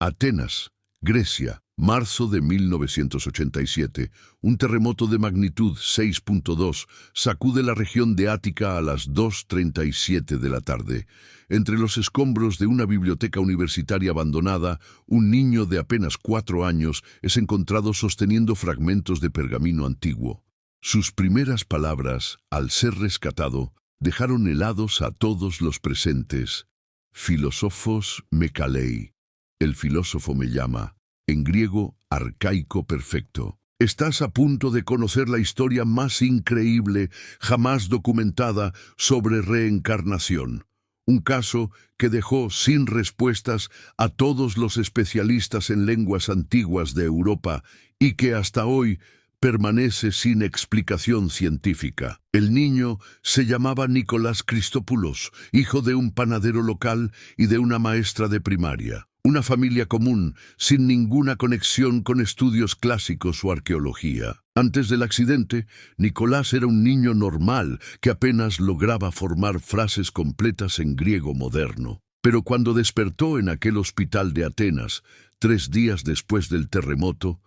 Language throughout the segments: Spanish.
Atenas, Grecia, marzo de 1987. Un terremoto de magnitud 6.2 sacude la región de Ática a las 2:37 de la tarde. Entre los escombros de una biblioteca universitaria abandonada, un niño de apenas 4 años es encontrado sosteniendo fragmentos de pergamino antiguo. Sus primeras palabras, al ser rescatado, dejaron helados a todos los presentes. Filósofos me kalei. El filósofo me llama. En griego, arcaico perfecto. Estás a punto de conocer la historia más increíble jamás documentada sobre reencarnación. Un caso que dejó sin respuestas a todos los especialistas en lenguas antiguas de Europa y que hasta hoy permanece sin explicación científica. El niño se llamaba Nicolás Christopoulos, hijo de un panadero local y de una maestra de primaria. Una familia común, sin ninguna conexión con estudios clásicos o arqueología. Antes del accidente, Nicolás era un niño normal que apenas lograba formar frases completas en griego moderno. Pero cuando despertó en aquel hospital de Atenas, 3 días después del terremoto,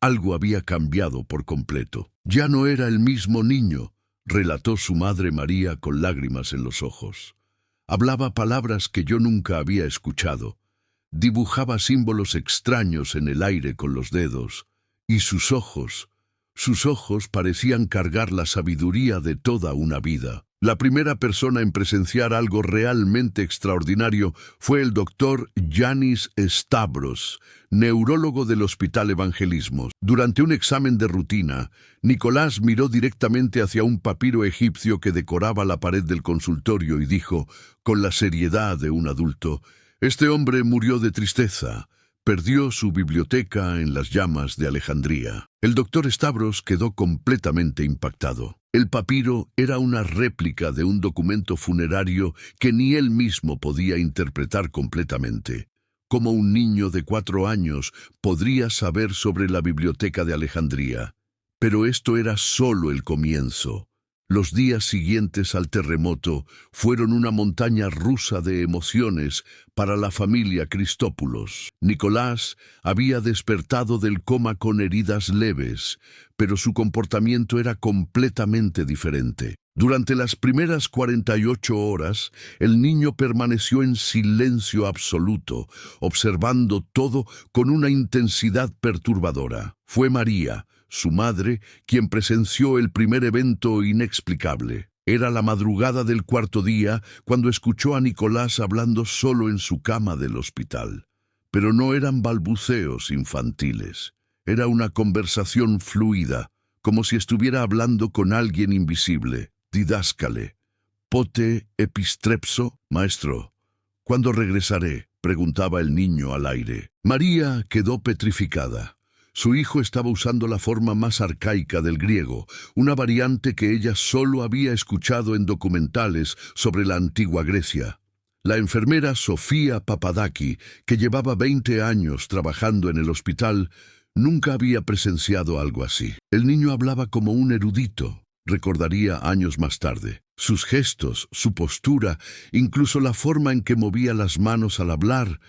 algo había cambiado por completo. Ya no era el mismo niño, relató su madre María con lágrimas en los ojos. Hablaba palabras que yo nunca había escuchado. Dibujaba símbolos extraños en el aire con los dedos, y sus ojos parecían cargar la sabiduría de toda una vida. La primera persona en presenciar algo realmente extraordinario fue el doctor Yanis Stavros, neurólogo del Hospital Evangelismos. Durante un examen de rutina, Nicolás miró directamente hacia un papiro egipcio que decoraba la pared del consultorio y dijo, con la seriedad de un adulto, «Este hombre murió de tristeza. Perdió su biblioteca en las llamas de Alejandría». El doctor Stavros quedó completamente impactado. El papiro era una réplica de un documento funerario que ni él mismo podía interpretar completamente. ¿Cómo un niño de 4 años podría saber sobre la biblioteca de Alejandría? Pero esto era solo el comienzo. Los días siguientes al terremoto fueron una montaña rusa de emociones para la familia Christopoulos. Nicolás había despertado del coma con heridas leves, pero su comportamiento era completamente diferente. Durante las primeras 48 horas, el niño permaneció en silencio absoluto, observando todo con una intensidad perturbadora. Fue María, su madre, quien presenció el primer evento inexplicable. Era la madrugada del 4.º día cuando escuchó a Nicolás hablando solo en su cama del hospital. Pero no eran balbuceos infantiles. Era una conversación fluida, como si estuviera hablando con alguien invisible. Didáscale. Pote epistrepso, maestro. ¿Cuándo regresaré?, preguntaba el niño al aire. María quedó petrificada. Su hijo estaba usando la forma más arcaica del griego, una variante que ella solo había escuchado en documentales sobre la antigua Grecia. La enfermera Sofía Papadaki, que llevaba 20 años trabajando en el hospital, nunca había presenciado algo así. El niño hablaba como un erudito, recordaría años más tarde. Sus gestos, su postura, incluso la forma en que movía las manos al hablar,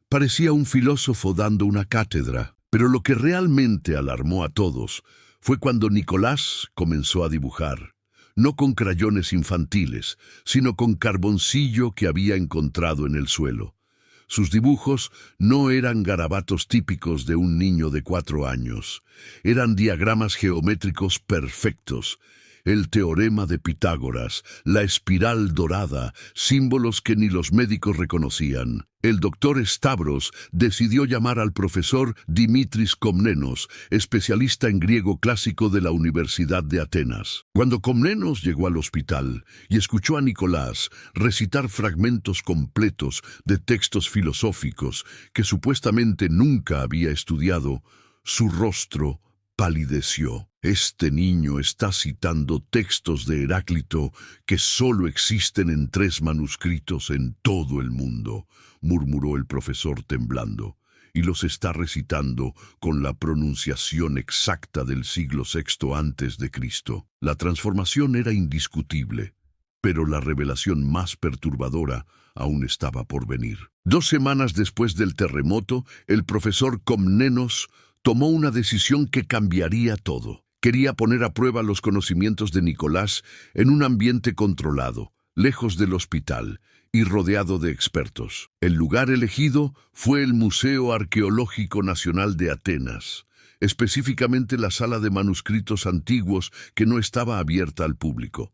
parecía un filósofo dando una cátedra. Pero lo que realmente alarmó a todos fue cuando Nicolás comenzó a dibujar, no con crayones infantiles, sino con carboncillo que había encontrado en el suelo. Sus dibujos no eran garabatos típicos de un niño de 4 años, eran diagramas geométricos perfectos. El teorema de Pitágoras, la espiral dorada, símbolos que ni los médicos reconocían. El doctor Stavros decidió llamar al profesor Dimitris Komnenos, especialista en griego clásico de la Universidad de Atenas. Cuando Komnenos llegó al hospital y escuchó a Nicolás recitar fragmentos completos de textos filosóficos que supuestamente nunca había estudiado, su rostro palideció. Este niño está citando textos de Heráclito que solo existen en 3 manuscritos en todo el mundo, murmuró el profesor temblando, y los está recitando con la pronunciación exacta del siglo VI a.C. La transformación era indiscutible. Pero la revelación más perturbadora aún estaba por venir. 2 semanas después del terremoto, el profesor Komnenos tomó una decisión que cambiaría todo. Quería poner a prueba los conocimientos de Nicolás en un ambiente controlado, lejos del hospital y rodeado de expertos. El lugar elegido fue el Museo Arqueológico Nacional de Atenas, específicamente la sala de manuscritos antiguos que no estaba abierta al público.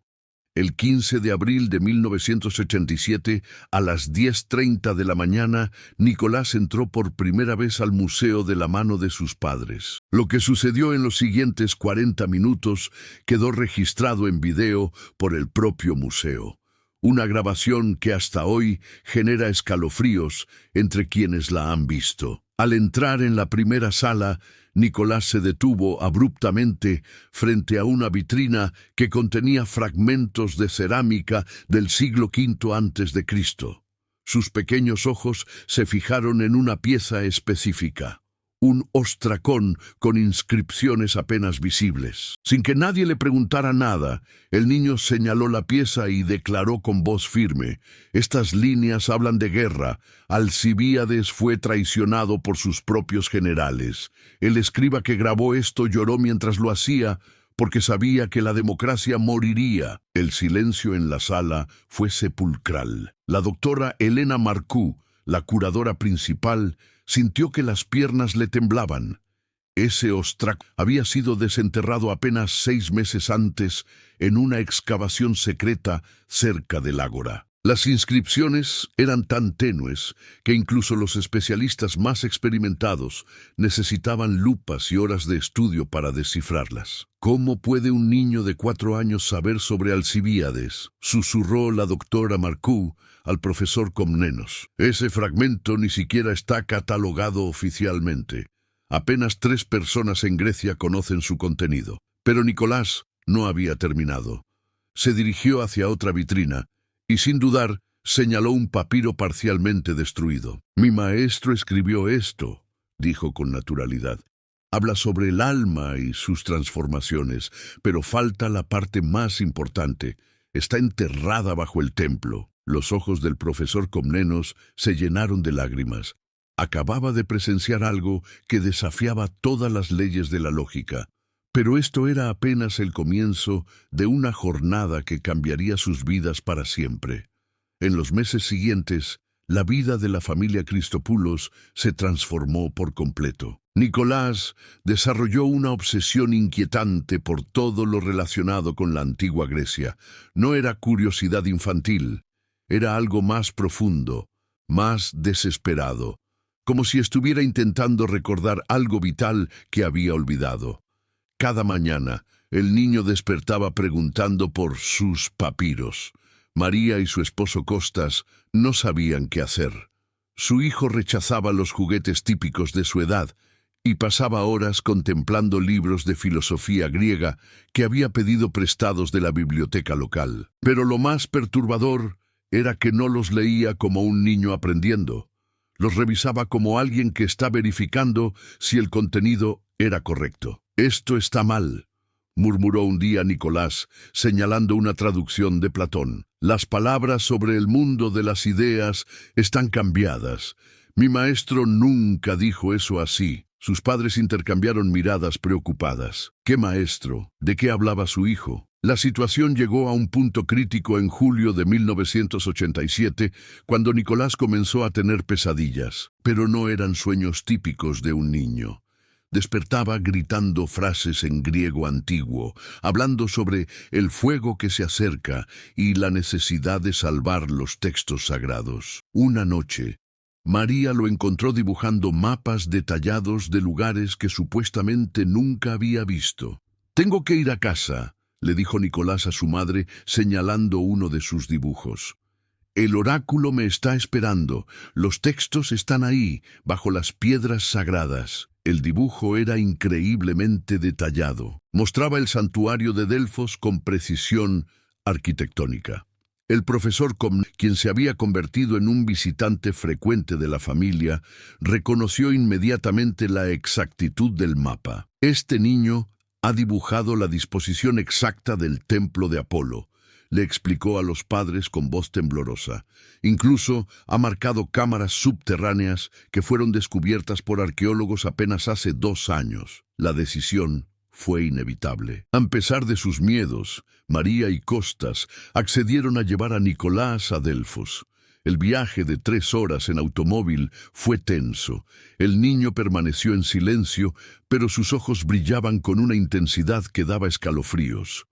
El 15 de abril de 1987, a las 10:30 de la mañana, Nicolás entró por primera vez al museo de la mano de sus padres. Lo que sucedió en los siguientes 40 minutos quedó registrado en video por el propio museo. Una grabación que hasta hoy genera escalofríos entre quienes la han visto. Al entrar en la primera sala, Nicolás se detuvo abruptamente frente a una vitrina que contenía fragmentos de cerámica del siglo V a.C. Sus pequeños ojos se fijaron en una pieza específica, un ostracón con inscripciones apenas visibles. Sin que nadie le preguntara nada, el niño señaló la pieza y declaró con voz firme: «Estas líneas hablan de guerra. Alcibíades fue traicionado por sus propios generales. El escriba que grabó esto lloró mientras lo hacía porque sabía que la democracia moriría». El silencio en la sala fue sepulcral. La doctora Elena Marcou, la curadora principal, sintió que las piernas le temblaban. Ese ostraco había sido desenterrado apenas 6 meses antes en una excavación secreta cerca del ágora. Las inscripciones eran tan tenues que incluso los especialistas más experimentados necesitaban lupas y horas de estudio para descifrarlas. «¿Cómo puede un niño de 4 años saber sobre Alcibíades?», susurró la doctora Marcou al profesor Komnenos. «Ese fragmento ni siquiera está catalogado oficialmente. Apenas 3 personas en Grecia conocen su contenido». Pero Nicolás no había terminado. Se dirigió hacia otra vitrina y, sin dudar, señaló un papiro parcialmente destruido. «Mi maestro escribió esto», dijo con naturalidad. «Habla sobre el alma y sus transformaciones, pero falta la parte más importante. Está enterrada bajo el templo». Los ojos del profesor Komnenos se llenaron de lágrimas. Acababa de presenciar algo que desafiaba todas las leyes de la lógica. Pero esto era apenas el comienzo de una jornada que cambiaría sus vidas para siempre. En los meses siguientes, la vida de la familia Christopoulos se transformó por completo. Nicolás desarrolló una obsesión inquietante por todo lo relacionado con la antigua Grecia. No era curiosidad infantil, era algo más profundo, más desesperado, como si estuviera intentando recordar algo vital que había olvidado. Cada mañana, el niño despertaba preguntando por sus papiros. María y su esposo Costas no sabían qué hacer. Su hijo rechazaba los juguetes típicos de su edad y pasaba horas contemplando libros de filosofía griega que había pedido prestados de la biblioteca local. Pero lo más perturbador era que no los leía como un niño aprendiendo. Los revisaba como alguien que está verificando si el contenido era correcto. «Esto está mal», murmuró un día Nicolás, señalando una traducción de Platón. «Las palabras sobre el mundo de las ideas están cambiadas. Mi maestro nunca dijo eso así». Sus padres intercambiaron miradas preocupadas. ¿Qué maestro? ¿De qué hablaba su hijo? La situación llegó a un punto crítico en julio de 1987, cuando Nicolás comenzó a tener pesadillas. Pero no eran sueños típicos de un niño. Despertaba gritando frases en griego antiguo, hablando sobre el fuego que se acerca y la necesidad de salvar los textos sagrados. Una noche, María lo encontró dibujando mapas detallados de lugares que supuestamente nunca había visto. «Tengo que ir a casa», le dijo Nicolás a su madre, señalando uno de sus dibujos. «El oráculo me está esperando. Los textos están ahí, bajo las piedras sagradas». El dibujo era increíblemente detallado. Mostraba el santuario de Delfos con precisión arquitectónica. El profesor Komnenos, quien se había convertido en un visitante frecuente de la familia, reconoció inmediatamente la exactitud del mapa. «Este niño ha dibujado la disposición exacta del templo de Apolo. le explicó a los padres con voz temblorosa. Incluso ha marcado cámaras subterráneas que fueron descubiertas por arqueólogos apenas hace 2 años. La decisión fue inevitable. A pesar de sus miedos, María y Costas accedieron a llevar a Nicolás a Delfos. El viaje de 3 horas en automóvil fue tenso. El niño permaneció en silencio, pero sus ojos brillaban con una intensidad que daba escalofríos.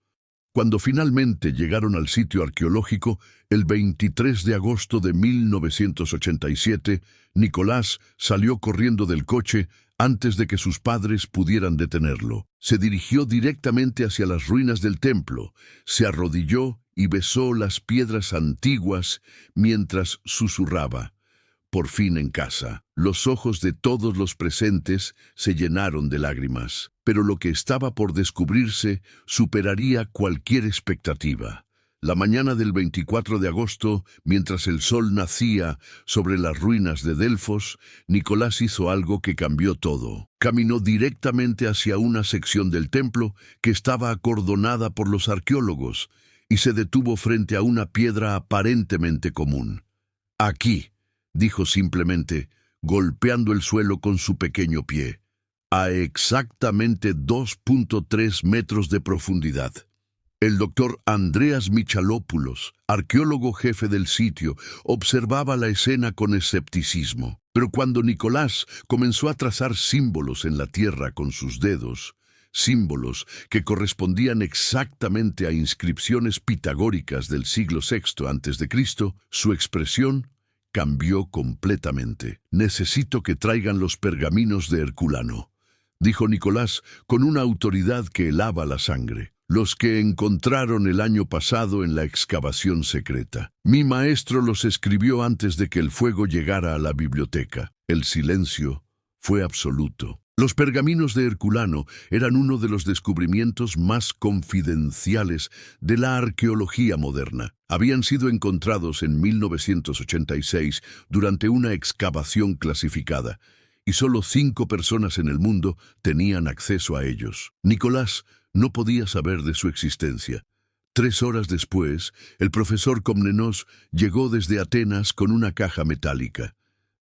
Cuando finalmente llegaron al sitio arqueológico, el 23 de agosto de 1987, Nicolás salió corriendo del coche antes de que sus padres pudieran detenerlo. Se dirigió directamente hacia las ruinas del templo, se arrodilló y besó las piedras antiguas mientras susurraba: «Por fin en casa». Los ojos de todos los presentes se llenaron de lágrimas, pero lo que estaba por descubrirse superaría cualquier expectativa. La mañana del 24 de agosto, mientras el sol nacía sobre las ruinas de Delfos, Nicolás hizo algo que cambió todo. Caminó directamente hacia una sección del templo que estaba acordonada por los arqueólogos y se detuvo frente a una piedra aparentemente común. «Aquí», dijo simplemente, golpeando el suelo con su pequeño pie, a exactamente 2.3 metros de profundidad. El doctor Andreas Michalopoulos, arqueólogo jefe del sitio, observaba la escena con escepticismo. Pero cuando Nicolás comenzó a trazar símbolos en la tierra con sus dedos, símbolos que correspondían exactamente a inscripciones pitagóricas del siglo VI a.C., su expresión cambió completamente. «Necesito que traigan los pergaminos de Herculano», dijo Nicolás con una autoridad que helaba la sangre. «Los que encontraron el año pasado en la excavación secreta. Mi maestro los escribió antes de que el fuego llegara a la biblioteca». El silencio fue absoluto. Los pergaminos de Herculano eran uno de los descubrimientos más confidenciales de la arqueología moderna. Habían sido encontrados en 1986 durante una excavación clasificada, y solo 5 personas en el mundo tenían acceso a ellos. Nicolás no podía saber de su existencia. 3 horas después, el profesor Komnenos llegó desde Atenas con una caja metálica.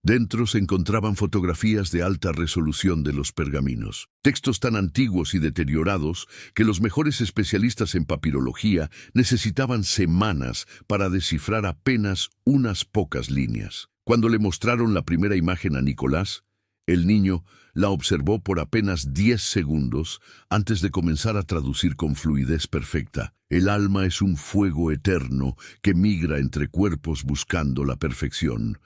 Dentro se encontraban fotografías de alta resolución de los pergaminos, textos tan antiguos y deteriorados que los mejores especialistas en papirología necesitaban semanas para descifrar apenas unas pocas líneas. Cuando le mostraron la primera imagen a Nicolás, el niño la observó por apenas 10 segundos antes de comenzar a traducir con fluidez perfecta. El alma es un fuego eterno que migra entre cuerpos buscando la perfección.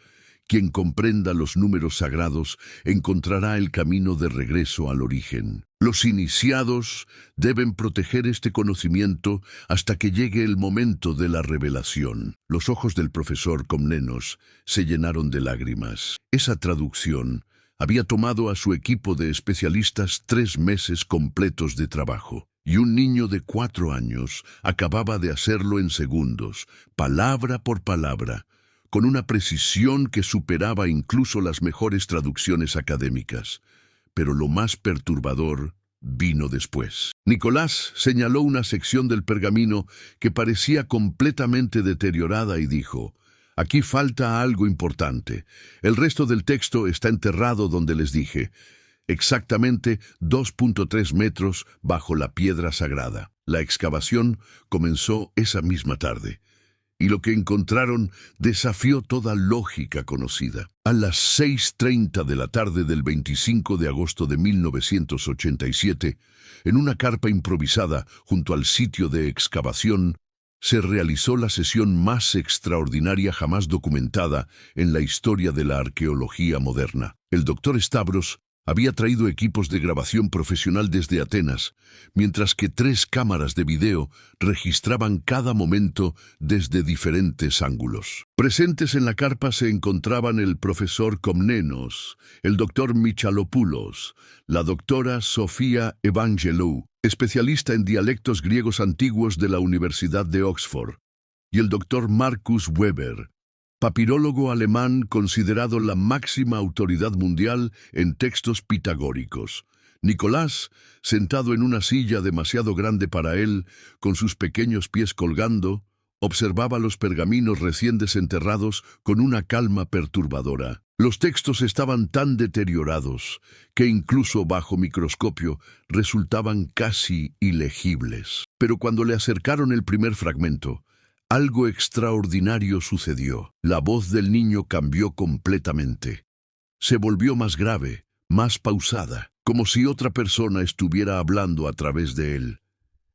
Quien comprenda los números sagrados encontrará el camino de regreso al origen. Los iniciados deben proteger este conocimiento hasta que llegue el momento de la revelación. Los ojos del profesor Komnenos se llenaron de lágrimas. Esa traducción había tomado a su equipo de especialistas 3 meses completos de trabajo, y un niño de 4 años acababa de hacerlo en segundos, palabra por palabra, con una precisión que superaba incluso las mejores traducciones académicas. Pero lo más perturbador vino después. Nicolás señaló una sección del pergamino que parecía completamente deteriorada y dijo: «Aquí falta algo importante. El resto del texto está enterrado donde les dije, exactamente 2.3 metros bajo la piedra sagrada». La excavación comenzó esa misma tarde, y lo que encontraron desafió toda lógica conocida. A las 6:30 de la tarde del 25 de agosto de 1987, en una carpa improvisada junto al sitio de excavación, se realizó la sesión más extraordinaria jamás documentada en la historia de la arqueología moderna. El doctor Stavros había traído equipos de grabación profesional desde Atenas, mientras que 3 cámaras de video registraban cada momento desde diferentes ángulos. Presentes en la carpa se encontraban el profesor Komnenos, el doctor Michalopoulos, la doctora Sofía Evangelou, especialista en dialectos griegos antiguos de la Universidad de Oxford, y el doctor Markus Weber, papirólogo alemán considerado la máxima autoridad mundial en textos pitagóricos. Nicolás, sentado en una silla demasiado grande para él, con sus pequeños pies colgando, Observaba los pergaminos recién desenterrados con una calma perturbadora. Los textos estaban tan deteriorados que incluso bajo microscopio resultaban casi ilegibles. Pero cuando le acercaron el primer fragmento, algo extraordinario sucedió. La voz del niño cambió completamente. Se volvió más grave, más pausada, como si otra persona estuviera hablando a través de él.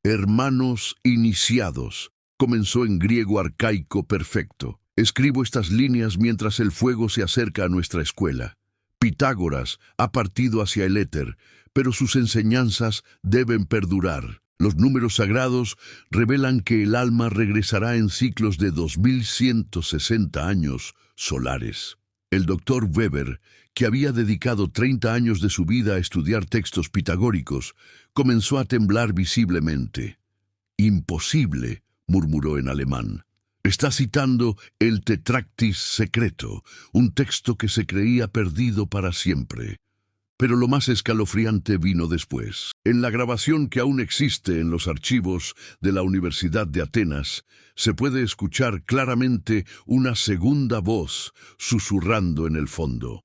Hermanos iniciados, comenzó en griego arcaico perfecto. Escribo estas líneas mientras el fuego se acerca a nuestra escuela. Pitágoras ha partido hacia el éter, pero sus enseñanzas deben perdurar. Los números sagrados revelan que el alma regresará en ciclos de 2160 años solares. El doctor Weber, que había dedicado 30 años de su vida a estudiar textos pitagóricos, comenzó a temblar visiblemente. «Imposible», murmuró en alemán. «Está citando el Tetractis secreto, un texto que se creía perdido para siempre». Pero lo más escalofriante vino después. En la grabación que aún existe en los archivos de la Universidad de Atenas, se puede escuchar claramente una segunda voz susurrando en el fondo.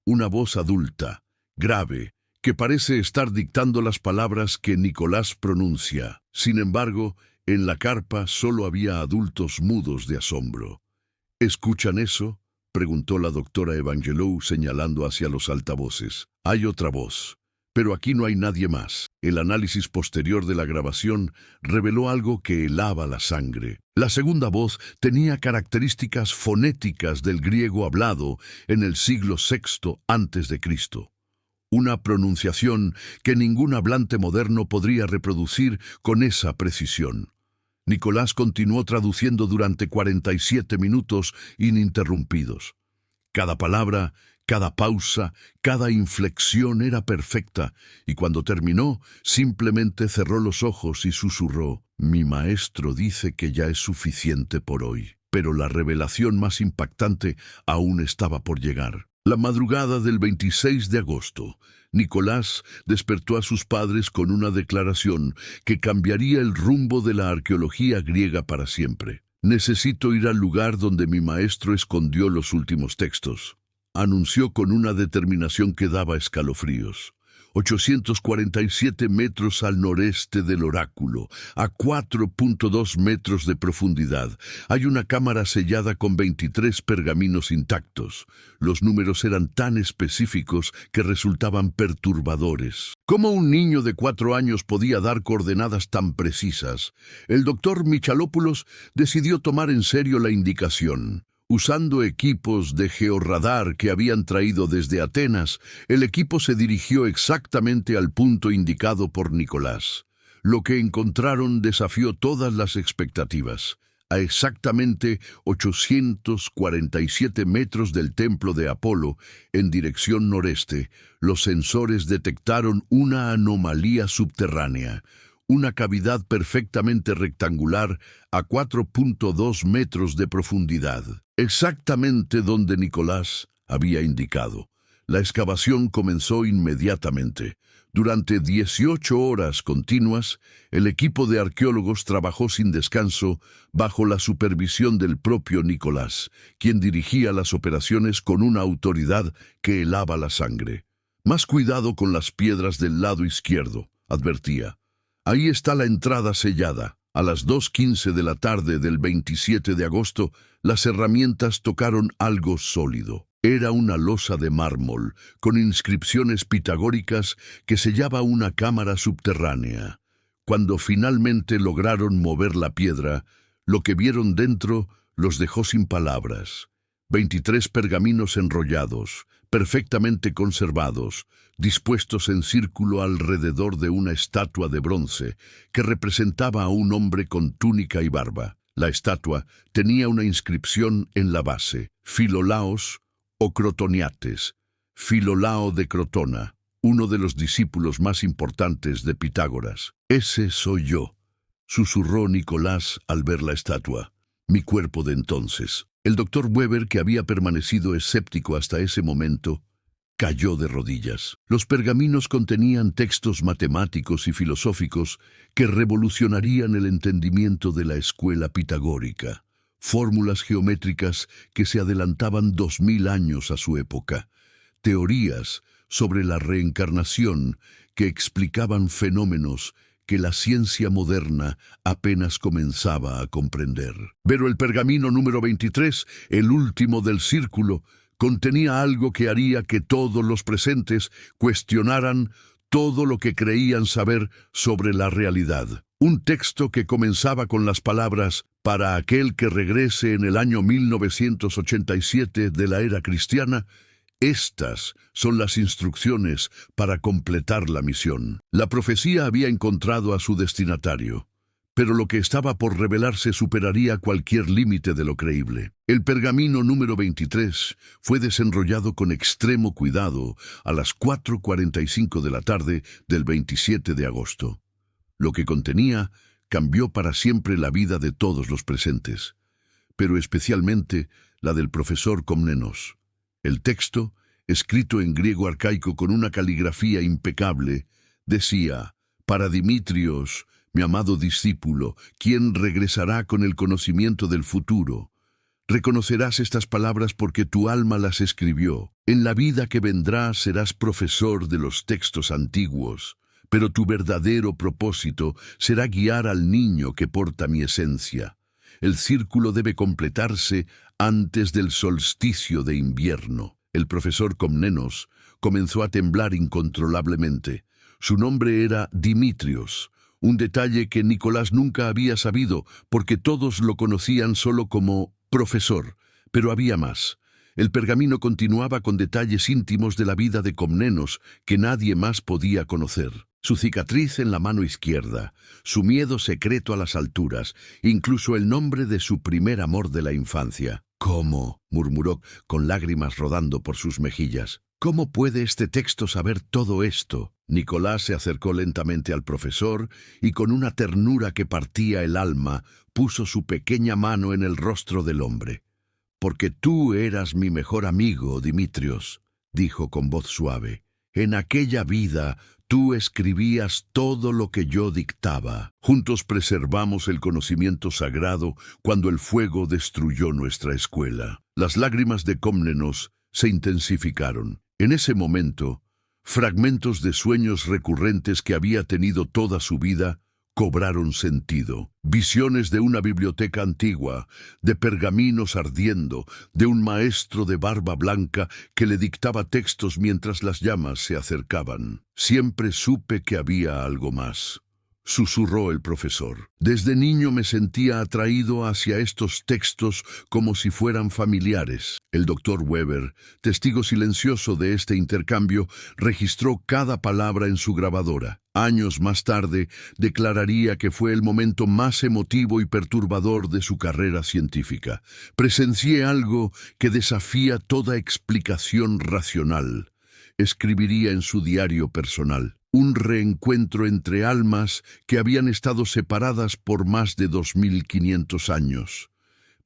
Una voz adulta, grave, que parece estar dictando las palabras que Nicolás pronuncia. Sin embargo, en la carpa solo había adultos mudos de asombro. ¿Escuchan eso?, preguntó la doctora Evangelou señalando hacia los altavoces. Hay otra voz, pero aquí no hay nadie más. El análisis posterior de la grabación reveló algo que helaba la sangre. La segunda voz tenía características fonéticas del griego hablado en el siglo VI a.C. Una pronunciación que ningún hablante moderno podría reproducir con esa precisión. Nicolás continuó traduciendo durante 47 minutos ininterrumpidos. Cada palabra, cada pausa, cada inflexión era perfecta, y cuando terminó, simplemente cerró los ojos y susurró: «Mi maestro dice que ya es suficiente por hoy». Pero la revelación más impactante aún estaba por llegar. La madrugada del 26 de agosto, Nicolás despertó a sus padres con una declaración que cambiaría el rumbo de la arqueología griega para siempre. «Necesito ir al lugar donde mi maestro escondió los últimos textos», anunció con una determinación que daba escalofríos. 847 metros al noreste del oráculo, a 4.2 metros de profundidad, hay una cámara sellada con 23 pergaminos intactos. Los números eran tan específicos que resultaban perturbadores. ¿Cómo un niño de 4 años podía dar coordenadas tan precisas? El doctor Michalopoulos decidió tomar en serio la indicación. Usando equipos de georradar que habían traído desde Atenas, el equipo se dirigió exactamente al punto indicado por Nicolás. Lo que encontraron desafió todas las expectativas. A exactamente 847 metros del templo de Apolo, en dirección noreste, los sensores detectaron una anomalía subterránea. Una cavidad perfectamente rectangular a 4.2 metros de profundidad, exactamente donde Nicolás había indicado. La excavación comenzó inmediatamente. Durante 18 horas continuas, el equipo de arqueólogos trabajó sin descanso bajo la supervisión del propio Nicolás, quien dirigía las operaciones con una autoridad que helaba la sangre. «Más cuidado con las piedras del lado izquierdo», advertía. «Ahí está la entrada sellada». A las 2:15 de la tarde del 27 de agosto, las herramientas tocaron algo sólido. Era una losa de mármol, con inscripciones pitagóricas que sellaba una cámara subterránea. Cuando finalmente lograron mover la piedra, lo que vieron dentro los dejó sin palabras. 23 pergaminos enrollados, perfectamente conservados, dispuestos en círculo alrededor de una estatua de bronce que representaba a un hombre con túnica y barba. La estatua tenía una inscripción en la base: Filolaos o Crotoniates, Filolao de Crotona, uno de los discípulos más importantes de Pitágoras. «Ese soy yo», susurró Nicolás al ver la estatua. «Mi cuerpo de entonces». El doctor Weber, que había permanecido escéptico hasta ese momento, cayó de rodillas. Los pergaminos contenían textos matemáticos y filosóficos que revolucionarían el entendimiento de la escuela pitagórica, fórmulas geométricas que se adelantaban 2000 años a su época, teorías sobre la reencarnación que explicaban fenómenos que la ciencia moderna apenas comenzaba a comprender. Pero el pergamino número 23, el último del círculo, contenía algo que haría que todos los presentes cuestionaran todo lo que creían saber sobre la realidad. Un texto que comenzaba con las palabras «Para aquel que regrese en el año 1987 de la era cristiana», estas son las instrucciones para completar la misión. La profecía había encontrado a su destinatario, pero lo que estaba por revelarse superaría cualquier límite de lo creíble. El pergamino número 23 fue desenrollado con extremo cuidado a las 4:45 de la tarde del 27 de agosto. Lo que contenía cambió para siempre la vida de todos los presentes, pero especialmente la del profesor Komnenos. El texto, escrito en griego arcaico con una caligrafía impecable, decía: «Para Dimitrios, mi amado discípulo, quien regresará con el conocimiento del futuro. Reconocerás estas palabras porque tu alma las escribió. En la vida que vendrá serás profesor de los textos antiguos, pero tu verdadero propósito será guiar al niño que porta mi esencia. El círculo debe completarse antes del solsticio de invierno». El profesor Komnenos comenzó a temblar incontrolablemente. Su nombre era Dimitrios, un detalle que Nicolás nunca había sabido porque todos lo conocían solo como profesor, pero había más. El pergamino continuaba con detalles íntimos de la vida de Komnenos que nadie más podía conocer. Su cicatriz en la mano izquierda, su miedo secreto a las alturas, incluso el nombre de su primer amor de la infancia. «¿Cómo?», murmuró con lágrimas rodando por sus mejillas. «¿Cómo puede este texto saber todo esto?». Nicolás se acercó lentamente al profesor y con una ternura que partía el alma, puso su pequeña mano en el rostro del hombre. «Porque tú eras mi mejor amigo, Dimitrios», dijo con voz suave. «En aquella vida tú escribías todo lo que yo dictaba. Juntos preservamos el conocimiento sagrado cuando el fuego destruyó nuestra escuela». Las lágrimas de Komnenos se intensificaron. En ese momento, fragmentos de sueños recurrentes que había tenido toda su vida cobraron sentido. Visiones de una biblioteca antigua, de pergaminos ardiendo, de un maestro de barba blanca que le dictaba textos mientras las llamas se acercaban. «Siempre supe que había algo más», susurró el profesor. «Desde niño me sentía atraído hacia estos textos como si fueran familiares». El doctor Weber, testigo silencioso de este intercambio, registró cada palabra en su grabadora. Años más tarde, declararía que fue el momento más emotivo y perturbador de su carrera científica. «Presencié algo que desafía toda explicación racional», escribiría en su diario personal. «Un reencuentro entre almas que habían estado separadas por más de 2500 años».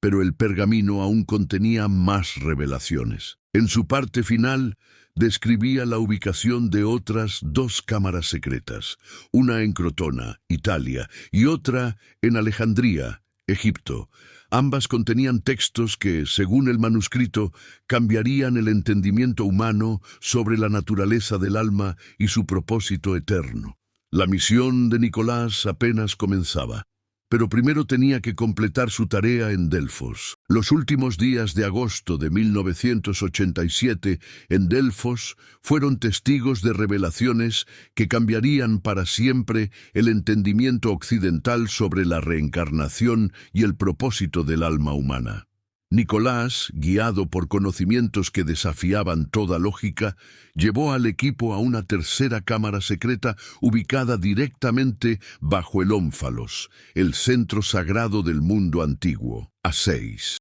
Pero el pergamino aún contenía más revelaciones. En su parte final, describía la ubicación de otras 2 cámaras secretas, una en Crotona, Italia, y otra en Alejandría, Egipto. Ambas contenían textos que, según el manuscrito, cambiarían el entendimiento humano sobre la naturaleza del alma y su propósito eterno. La misión de Nicolás apenas comenzaba, pero primero tenía que completar su tarea en Delfos. Los últimos días de agosto de 1987 en Delfos fueron testigos de revelaciones que cambiarían para siempre el entendimiento occidental sobre la reencarnación y el propósito del alma humana. Nicolás, guiado por conocimientos que desafiaban toda lógica, llevó al equipo a una tercera cámara secreta ubicada directamente bajo el ónfalos, el centro sagrado del mundo antiguo, a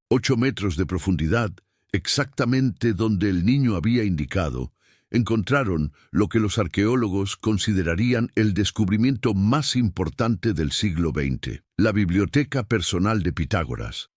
8 metros de profundidad, exactamente donde el niño había indicado. Encontraron lo que los arqueólogos considerarían el descubrimiento más importante del siglo XX, la biblioteca personal de Pitágoras.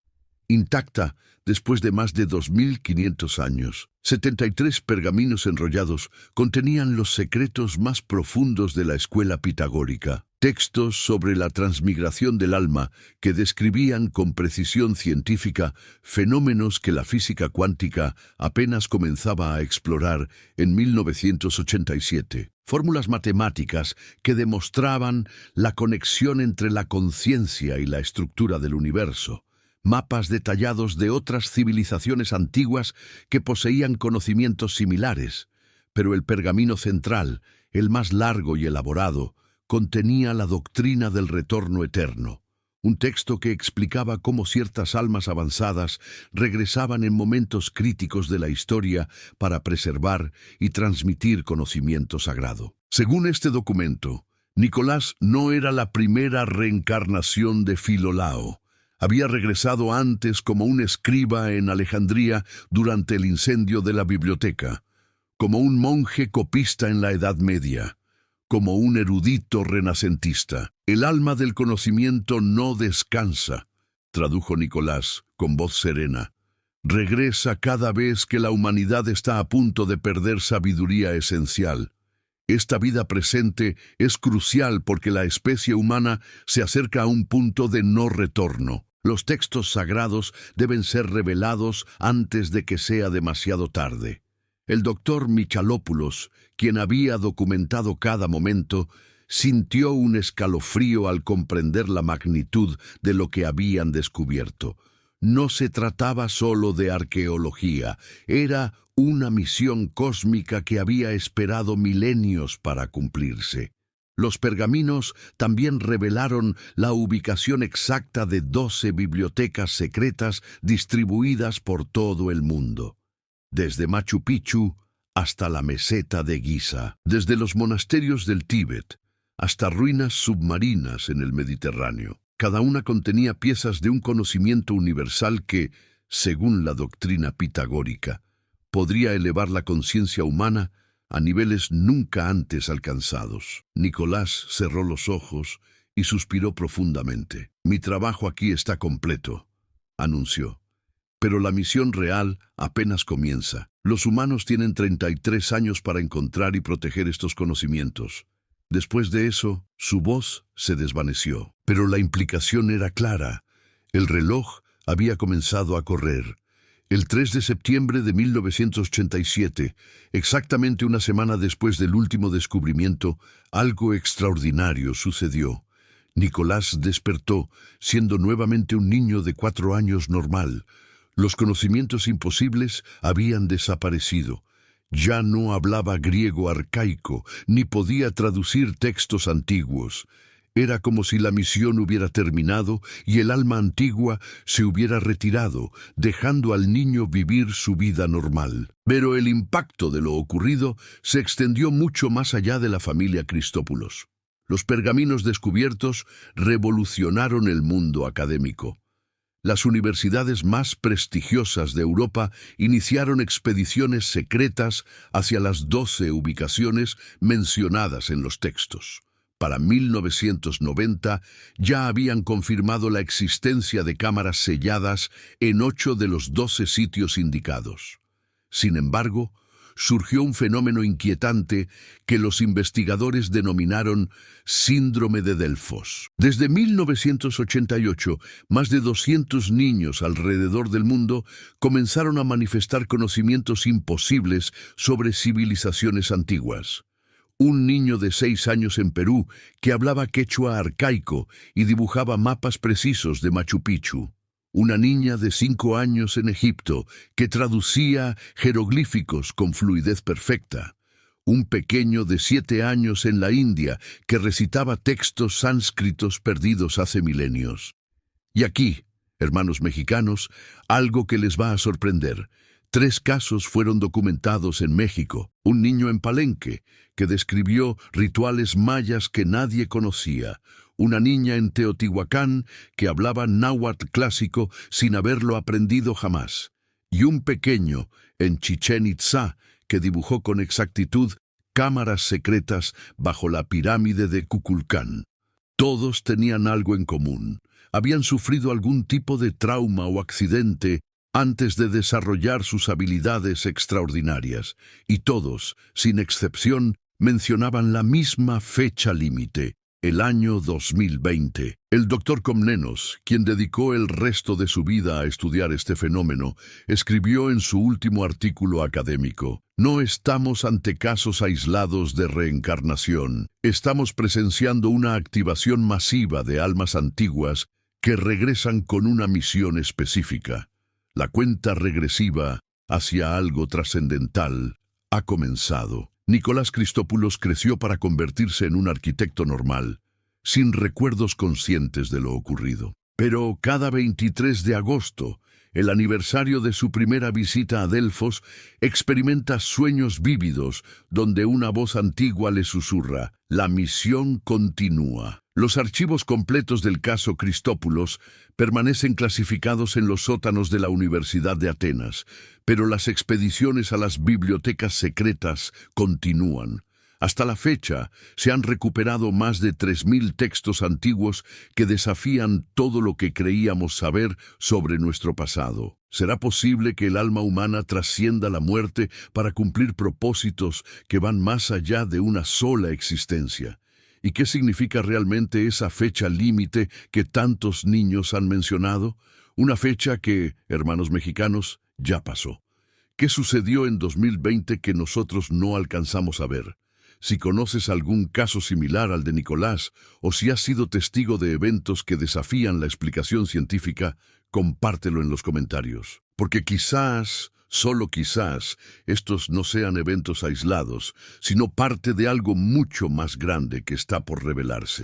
intacta después de más de 2500 años. 73 pergaminos enrollados contenían los secretos más profundos de la escuela pitagórica. Textos sobre la transmigración del alma que describían con precisión científica fenómenos que la física cuántica apenas comenzaba a explorar en 1987. Fórmulas matemáticas que demostraban la conexión entre la conciencia y la estructura del universo. Mapas detallados de otras civilizaciones antiguas que poseían conocimientos similares, pero el pergamino central, el más largo y elaborado, contenía la doctrina del retorno eterno, un texto que explicaba cómo ciertas almas avanzadas regresaban en momentos críticos de la historia para preservar y transmitir conocimiento sagrado. Según este documento, Nicolás no era la primera reencarnación de Filolao. Había regresado antes como un escriba en Alejandría durante el incendio de la biblioteca, como un monje copista en la Edad Media, como un erudito renacentista. El alma del conocimiento no descansa, tradujo Nicolás con voz serena. Regresa cada vez que la humanidad está a punto de perder sabiduría esencial. Esta vida presente es crucial porque la especie humana se acerca a un punto de no retorno. Los textos sagrados deben ser revelados antes de que sea demasiado tarde. El doctor Michalopoulos, quien había documentado cada momento, sintió un escalofrío al comprender la magnitud de lo que habían descubierto. No se trataba solo de arqueología, era una misión cósmica que había esperado milenios para cumplirse. Los pergaminos también revelaron la ubicación exacta de 12 bibliotecas secretas distribuidas por todo el mundo, desde Machu Picchu hasta la meseta de Giza, desde los monasterios del Tíbet hasta ruinas submarinas en el Mediterráneo. Cada una contenía piezas de un conocimiento universal que, según la doctrina pitagórica, podría elevar la conciencia humana a niveles nunca antes alcanzados. Nicolás cerró los ojos y suspiró profundamente. «Mi trabajo aquí está completo», anunció. «Pero la misión real apenas comienza. Los humanos tienen 33 años para encontrar y proteger estos conocimientos». Después de eso, su voz se desvaneció. Pero la implicación era clara. El reloj había comenzado a correr. El 3 de septiembre de 1987, exactamente una semana después del último descubrimiento, algo extraordinario sucedió. Nicolás despertó, siendo nuevamente un niño de 4 años normal. Los conocimientos imposibles habían desaparecido. Ya no hablaba griego arcaico, ni podía traducir textos antiguos. Era como si la misión hubiera terminado y el alma antigua se hubiera retirado, dejando al niño vivir su vida normal. Pero el impacto de lo ocurrido se extendió mucho más allá de la familia Christopoulos. Los pergaminos descubiertos revolucionaron el mundo académico. Las universidades más prestigiosas de Europa iniciaron expediciones secretas hacia las 12 ubicaciones mencionadas en los textos. Para 1990 ya habían confirmado la existencia de cámaras selladas en 8 de los 12 sitios indicados. Sin embargo, surgió un fenómeno inquietante que los investigadores denominaron síndrome de Delfos. Desde 1988, más de 200 niños alrededor del mundo comenzaron a manifestar conocimientos imposibles sobre civilizaciones antiguas. Un niño de 6 años en Perú que hablaba quechua arcaico y dibujaba mapas precisos de Machu Picchu. Una niña de 5 años en Egipto que traducía jeroglíficos con fluidez perfecta. Un pequeño de 7 años en la India que recitaba textos sánscritos perdidos hace milenios. Y aquí, hermanos mexicanos, algo que les va a sorprender. 3 casos fueron documentados en México. Un niño en Palenque que describió rituales mayas que nadie conocía. Una niña en Teotihuacán que hablaba náhuatl clásico sin haberlo aprendido jamás. Y un pequeño en Chichén Itzá que dibujó con exactitud cámaras secretas bajo la pirámide de Kukulcán. Todos tenían algo en común. habían sufrido algún tipo de trauma o accidente antes de desarrollar sus habilidades extraordinarias, y todos, sin excepción, mencionaban la misma fecha límite, el año 2020. El doctor Komnenos, quien dedicó el resto de su vida a estudiar este fenómeno, escribió en su último artículo académico: "No estamos ante casos aislados de reencarnación. Estamos presenciando una activación masiva de almas antiguas que regresan con una misión específica. La cuenta regresiva hacia algo trascendental ha comenzado". Nicolás Christopoulos creció para convertirse en un arquitecto normal, sin recuerdos conscientes de lo ocurrido. Pero cada 23 de agosto, el aniversario de su primera visita a Delfos, experimenta sueños vívidos donde una voz antigua le susurra: "La misión continúa". Los archivos completos del caso Christopoulos permanecen clasificados en los sótanos de la Universidad de Atenas, pero las expediciones a las bibliotecas secretas continúan. Hasta la fecha, se han recuperado más de 3.000 textos antiguos que desafían todo lo que creíamos saber sobre nuestro pasado. ¿Será posible que el alma humana trascienda la muerte para cumplir propósitos que van más allá de una sola existencia? ¿Y qué significa realmente esa fecha límite que tantos niños han mencionado? Una fecha que, hermanos mexicanos, ya pasó. ¿Qué sucedió en 2020 que nosotros no alcanzamos a ver? Si conoces algún caso similar al de Nicolás, o si has sido testigo de eventos que desafían la explicación científica, compártelo en los comentarios. Porque quizás, solo quizás, estos no sean eventos aislados, sino parte de algo mucho más grande que está por revelarse.